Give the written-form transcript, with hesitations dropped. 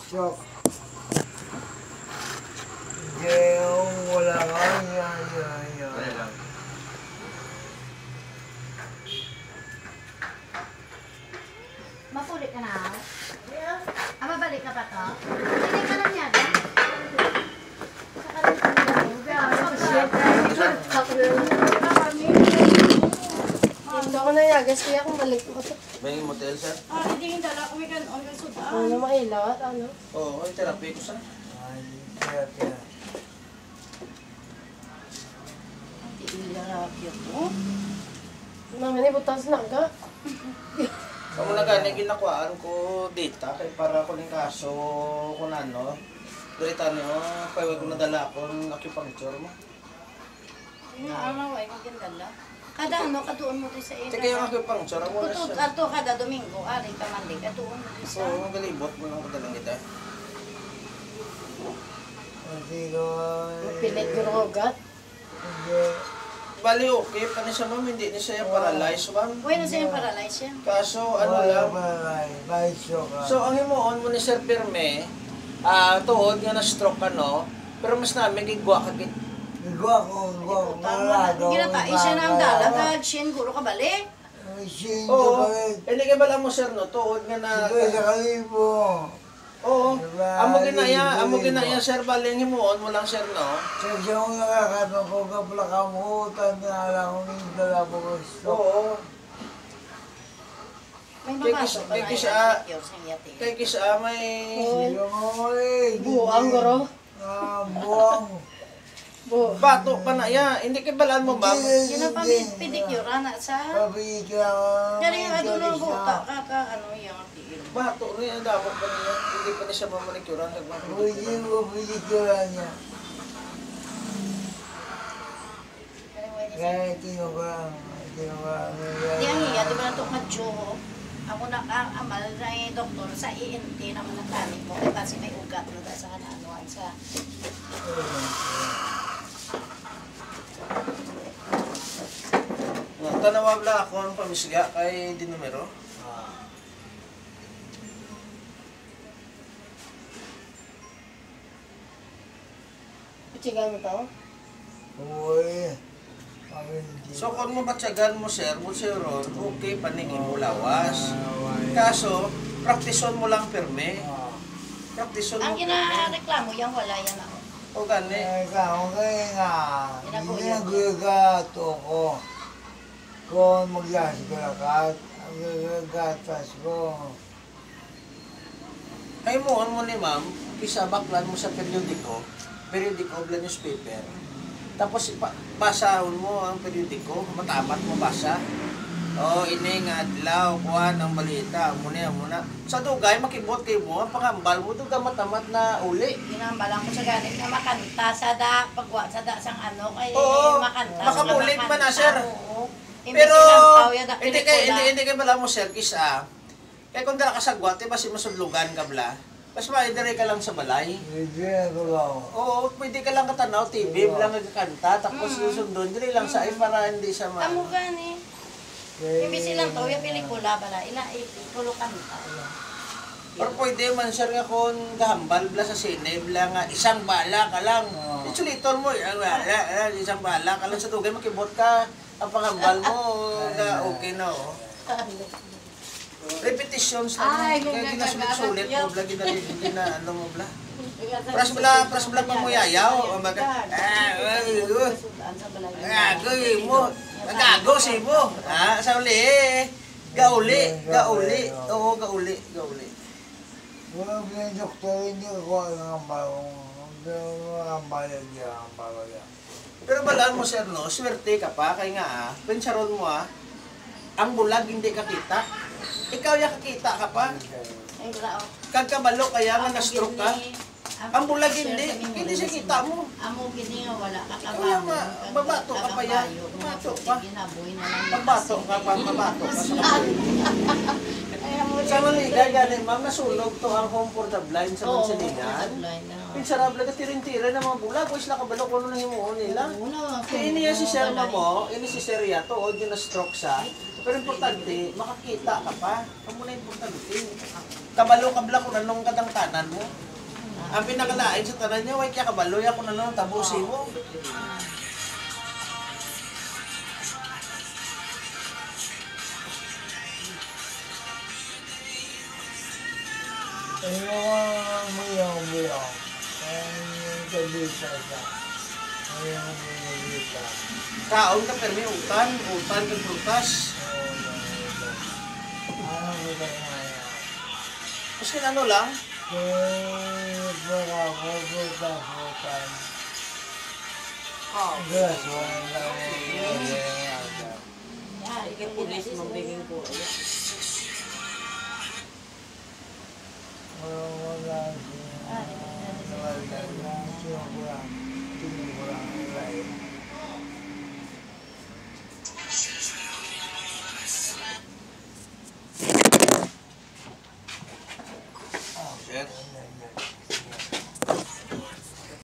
shock. Hindi, wala ka. Wala lang. Mapulit ka na? Mabalik ka pa to? Hindi ka lang yan. Hindi ako nayagas kaya kung balik ko. May motel, sir? Hindi yung dala ko may kanon ka suda. Ano mailaw at ano? Oo, ay therapy ko, sir. Ay, kaya. Mami ni butas na ka. Ako na gani ginakuhaan ko data kay para ko ning kaso kung ano. Dirita niyo, pwede ko nadala akong acupuncture mo. Ano ay kung dala. Kada ano katuon mo to sa ina. Sige yung acupuncture, ang wala Kutut siya. ato kada Domingo, ari ka mandi katuon mo to So, sa. magalibot mo lang kadalang kita. Hindi ko. Pilit ko ng ugat. Hindi. Bali okay, pa siya ma'am, hindi niya siya paralyzed ma'am. Uy na siya paralyze siya. Kaso ano Wala lang. ba? May shock ka. So ang himuon mo ni Sir Pirme, tuod nga na stroke ka no, pero mas namin gigwa ka git. Igwa ko. Malado. Ginatai siya na ang dala kag siya guro ka balik. Machine Oo, ko balik. hindi ka bala mo sir no, tuod nga na. Sige, sa kalibo. Oo, amo ginaya sir, bali ang himuon mo lang sir no. Sa siya kong nakakatong ko kapla kamutan na alam kong yung dala po ko stop. Oo. May Kay mapasok pa na kisa yun sa yati. kay kisa may Sige mo eh. Buang goro. Buang. Bu. bato pa na ya, hindi kay balaan mo ma'am. Yun ang pedicure na sa. Pabigyan ka. Kaya yung adulo buta ka ano yung tigil. Bato rin ang dapat pa niya, hindi pa niya siya mamanicure Pwede ko pinikura niya. Kaya tinukang. Di ang iya, di ba na ito kadyo? Ako nakaamal na doktor sa ENT naman ang kanin mo. Kasi may ugat na sa kananuan sa... Tanawag lang ako ang pamisga kay dinumero. Pichigan mo to? Uy. So kung mabatsagan mo sir, mo sir ron, okay, paningin mo lawas. Kaso, praktison mo lang pirme. Praktison mo Ang ginareklamo yan, wala yan ako. O gani. Okay nga. Hindi nagagato ko. Kung maglasgalakat, ang gagatas ko. Ay mo ni ma'am, isabaklan mo sa periodiko, bla newspaper. Tapos basahon mo ang periodiko, matamat mo basa. O ini nga adlaw kuan ang balita muna. Sa dugay makibot kay mo ang pangambal mo duga matamat na uli. Ginambalan ko sa ganit na makanta sa da, pagwa sa da sang ano, kay Oo, makanta. makabulit man na, sir. Oo. Pero Hindi hindi kay bala mo sir kisa. Kaya kung dala ka sa gwate basi masudlugan ka bla. Mas maidire ka lang sa balay. Hindi ko lang. Oo, pwede ka lang katanaw, TV, lang nagkakanta, tapos susundon, dili lang sa para hindi siya ma... Amo gani. Imbis silang to, yung pelikula bala, itulo kanta. Or pwede man sir nga kung gahambal bla sa sine, bla nga isang bala ka lang. Isuliton mo, isang bala ka lang sa tugay, makibot ka, ang pangambal mo, na okay na oh. Repetitions lang, kaya ginasulit-sulit mo, bla, ano mo bla. Pras bla pa mo yayaw, o maga, gago si mo, sa uli gauli, oo, gauli. Wala bilang doktor, hindi ko alam ang balong. Ang bayan niya, ang bayan niya. Pero balaan mo sir no, swerte ka pa, kaya nga pensaron mo ang bulag hindi ka kita. Ikaw ya kakita ka pa. Ay, grao. Kagkabalo kaya nga na-stroke ka. Ang bulag hindi siya kita mo. Amo gini nga wala ka Kaya nga, mabato ka pa yan. Mabato pa. Mabato ka pa, mabato ka sa Sa Maligay, galing ma'am, nasunog to ang home for the blind sa Mansilingan. Pinsarable ka tirin-tira ng mga bulag, wais na kabalo kung ano nang himuon nila. Kaya iniya si Sir mo, ini si Sir Yato, o yun na-stroke sa. Pero importante, makakita ka pa. Ito muna importante. Kabalo kabla kung anong kadangtanan mo. Ang pinakalain sa tanan niya, way kaya kabalo, ya kung anong tabusin mo. Ay, mga mayang-mayang. Ay, kabita ka. Mayang-mayang ka. Kaon ka pero may utan ka prutas. Ano ba ito nga yan? Kasi ano lang, Baka pupunta-putan. Gas, wala lang yung agad. Ikaw pulis, mabiging ko. Wala siya. Wala lang siya. Tinurang ilay. shit.